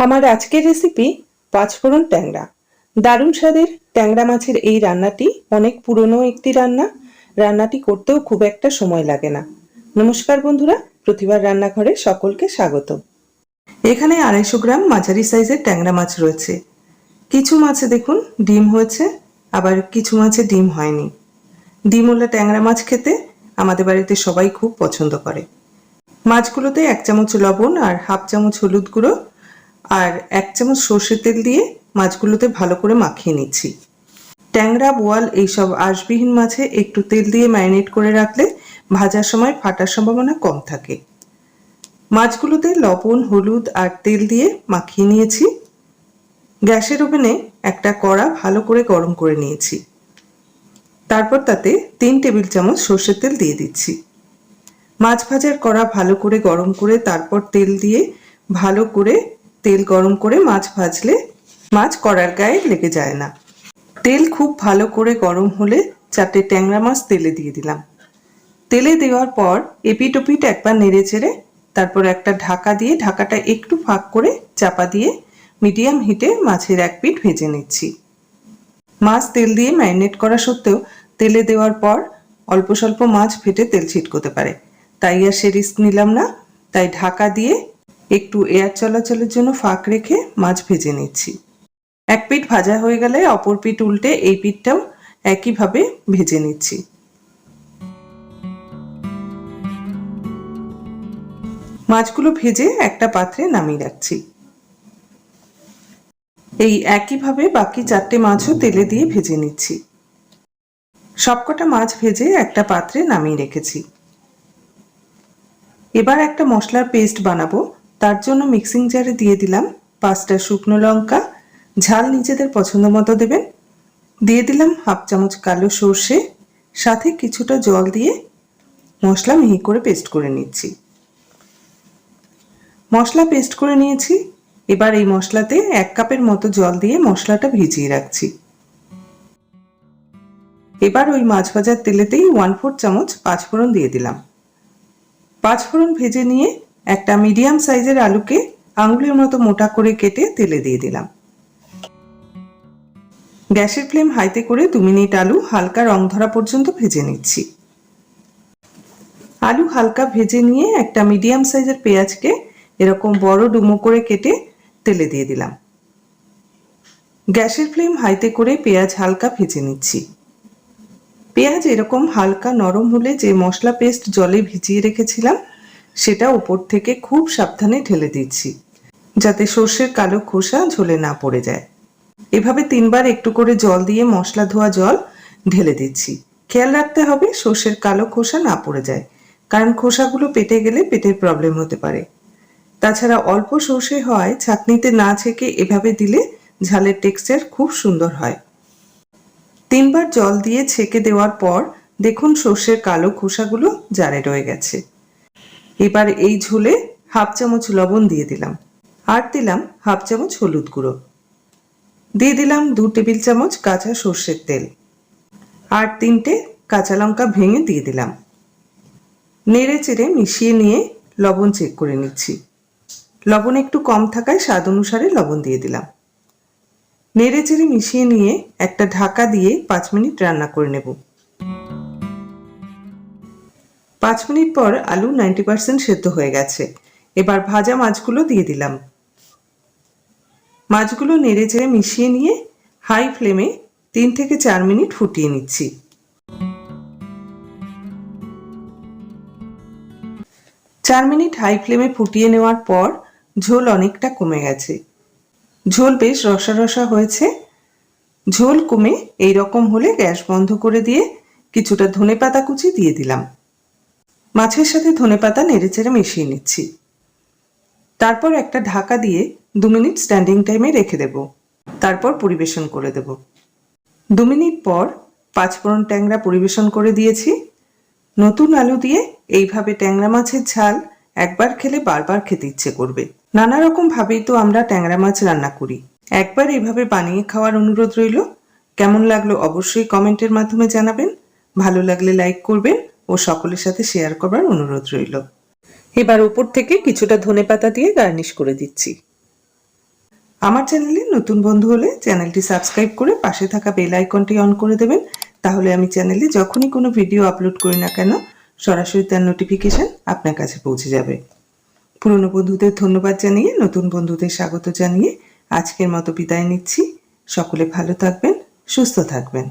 আমার আজকের রেসিপি পাঁচফোড়ন ট্যাংরা। দারুণ স্বাদের ট্যাংরা মাছের এই রান্নাটি অনেক পুরনো একটি রান্না। রান্নাটি করতেও খুব একটা সময় লাগে না। নমস্কার বন্ধুরা, প্রতিবার রান্নাঘরে সকলকে স্বাগত। এখানে 250 গ্রাম মাঝারি সাইজের ট্যাংরা মাছ রয়েছে। কিছু মাছে দেখুন ডিম হয়েছে, আবার কিছু মাছে ডিম হয়নি। ডিমওয়ালা ট্যাংরা মাছ খেতে আমাদের বাড়িতে সবাই খুব পছন্দ করে। মাছগুলোতে 1 চামচ লবণ আর হাফ চামচ হলুদ গুঁড়ো আর 1 চামচ সর্ষের তেল দিয়ে মাছগুলোতে ভালো করে মাখিয়ে নিচ্ছি। ট্যাংরা, বোয়াল এইসব আঁশবিহীন মাছে একটু তেল দিয়ে ম্যারিনেট করে রাখলে ভাজার সময় ফাটার সম্ভাবনা কম থাকে। মাছগুলোতে লবণ, হলুদ আর তেল দিয়ে মাখিয়ে নিয়েছি। গ্যাসের ওভেনে একটা কড়া ভালো করে গরম করে নিয়েছি। তারপর তাতে 3 টেবিল চামচ সর্ষের তেল দিয়ে দিচ্ছি। মাছ ভাজার কড়া ভালো করে গরম করে তারপর তেল দিয়ে ভালো করে তেল গরম করে মাছ ভাজলে মাছ কড়ার গায়ে লেগে যায় না। তেল খুব ভালো করে গরম হলে 4টে ট্যাংরা মাছ তেলে দিয়ে দিলাম। তেলে দেওয়ার পর এপিট ওপিট একবার নেড়ে চেড়ে তারপর একটা ঢাকা দিয়ে ঢাকাটা একটু ফাঁক করে চাপা দিয়ে মিডিয়াম হিটে মাছের এক পিঠ ভেজে নিচ্ছি। মাছ তেল দিয়ে ম্যারিনেট করা সত্ত্বেও তেলে দেওয়ার পর অল্প স্বল্প মাছ ফেটে তেল ছিটকোতে পারে, তাই আর সে রিস্ক নিলাম না। তাই ঢাকা দিয়ে একটু এয়ার চলাচলের জন্য ফাঁক রেখে মাছ ভেজে নিচ্ছি। এক পিঠ ভাজা হয়ে গেলে অপর পিঠ উল্টে এই পিঠটাও একইভাবে ভেজে নিচ্ছি। মাছগুলো ভেজে একটা পাত্রে নামিয়ে রাখছি। এই একইভাবে বাকি 4টে মাছও তেলে দিয়ে ভেজে নিচ্ছি। সবকটা মাছ ভেজে একটা পাত্রে নামিয়ে রেখেছি। এবার একটা মশলার পেস্ট বানাবো। তার জন্য মিক্সিং জারে দিয়ে দিলাম 5টা শুকনো লঙ্কা, ঝাল নিজেদের পছন্দ মতো দেবেন। দিয়ে দিলাম হাফ চামচ কালো সর্ষে, সাথে কিছুটা জল দিয়ে মশলা মিহি করে পেস্ট করে নিচ্ছি। মশলা পেস্ট করে নিয়েছি। এবার এই মশলাতে 1 কাপের মতো জল দিয়ে মশলাটা ভিজিয়ে রাখছি। এবার ওই মাছ ভাজার তেলেতেই 1/4 চামচ পাঁচফোড়ন দিয়ে দিলাম। পাঁচফোড়ন ভেজে নিয়ে একটা মিডিয়াম সাইজের আলুকে আঙুলের মতো মোটা করে কেটে তেলে দিয়ে দিলাম। গ্যাসের ফ্লেম হাইতে করে 2 মিনিট আলু হালকা রং ধরা পর্যন্ত ভেজে নিচ্ছি। আলু হালকা ভেজে নিয়ে একটা মিডিয়াম সাইজের পেঁয়াজকে এরকম বড় ডুমো করে কেটে তেলে দিয়ে দিলাম। গ্যাসের ফ্লেম হাইতে করে পেঁয়াজ হালকা ভেজে নিচ্ছি। পেঁয়াজ এরকম হালকা নরম হলে যে মশলা পেস্ট জলে ভিজিয়ে রেখেছিলাম সেটা উপর থেকে খুব সাবধানে ঢেলে দিচ্ছি, যাতে সর্ষের কালো খোসা ঝোলে না পড়ে যায়। এভাবে 3 বার একটু করে জল দিয়ে মশলা ধোয়া জল ঢেলে দিচ্ছি। খেয়াল রাখতে হবে সর্ষের কালো খোসা না পড়ে যায়, কারণ খোসাগুলো পেটে গেলে পেটের প্রবলেম হতে পারে। তাছাড়া অল্প সর্ষে হয় ছাঁকনিতে না ছেঁকে এভাবে দিলে ঝালের টেক্সচার খুব সুন্দর হয়। 3 বার জল দিয়ে ছেঁকে দেওয়ার পর দেখুন সর্ষের কালো খোসাগুলো জারে রয়ে গেছে। এবার এই ঝোলে হাফ চামচ লবণ দিয়ে দিলাম আর দিলাম হাফ চামচ হলুদ গুঁড়ো। দিয়ে দিলাম 2 টেবিল চামচ কাঁচা সর্ষের তেল আর 3টে কাঁচা লঙ্কা ভেঙে দিয়ে দিলাম। নেড়ে চেড়ে মিশিয়ে নিয়ে লবণ চেক করে নিচ্ছি। লবণ একটু কম থাকায় স্বাদ অনুসারে লবণ দিয়ে দিলাম। নেড়ে চেড়ে মিশিয়ে নিয়ে একটা ঢাকা দিয়ে 5 মিনিট রান্না করে নেব। 5 মিনিট পর আলু 90% সেদ্ধ হয়ে গেছে। এবার ভাজা মাছগুলো দিয়ে দিলাম। মাছগুলো নেড়ে চেড়ে মিশিয়ে নিয়ে হাই ফ্লেমে 3 থেকে 4 মিনিট ফুটিয়ে নিচ্ছি। 4 মিনিট হাই ফ্লেমে ফুটিয়ে নেওয়ার পর ঝোল অনেকটা কমে গেছে। ঝোল বেশ রসা রসা হয়েছে। ঝোল কমে এই রকম হলে গ্যাস বন্ধ করে দিয়ে কিছুটা ধনেপাতা কুচি দিয়ে দিলাম। মাছের সাথে ধনেপাতা নেড়েচেড়ে মিশিয়ে নিচ্ছি। তারপর একটা ঢাকা দিয়ে 2 মিনিট স্ট্যান্ডিং টাইমে রেখে দেব। তারপর পরিবেশন করে দেব। 2 মিনিট পর পাঁচফোড়ন ট্যাংরা পরিবেশন করে দিয়েছি। নতুন আলু দিয়ে এইভাবে ট্যাংরা মাছের ঝাল একবার খেলে বারবার খেতে ইচ্ছে করবে। নানা রকম ভাবেই তো আমরা ট্যাংরা মাছ রান্না করি। একবার এইভাবে বানিয়ে খাওয়ার অনুরোধ রইল। কেমন লাগলো অবশ্যই কমেন্টের মাধ্যমে জানাবেন। ভালো লাগলে লাইক করবেন ও সকলের সাথে শেয়ার করার অনুরোধ রইল। এবার উপর থেকে কিছুটা ধনেপাতা দিয়ে গার্নিশ করে দিচ্ছি। আমার চ্যানেলে নতুন বন্ধু হলে চ্যানেলটি সাবস্ক্রাইব করে পাশে থাকা বেল আইকনটি অন করে দেবেন। তাহলে আমি চ্যানেলে যখনই কোনো ভিডিও আপলোড করি না কেন সরাসরি তার নোটিফিকেশন আপনার কাছে পৌঁছে যাবে। পুরনো বন্ধুদের ধন্যবাদ জানিয়ে নতুন বন্ধুদের স্বাগত জানিয়ে আজকের মতো বিদায় নিচ্ছি। সকলে ভালো থাকবেন, সুস্থ থাকবেন।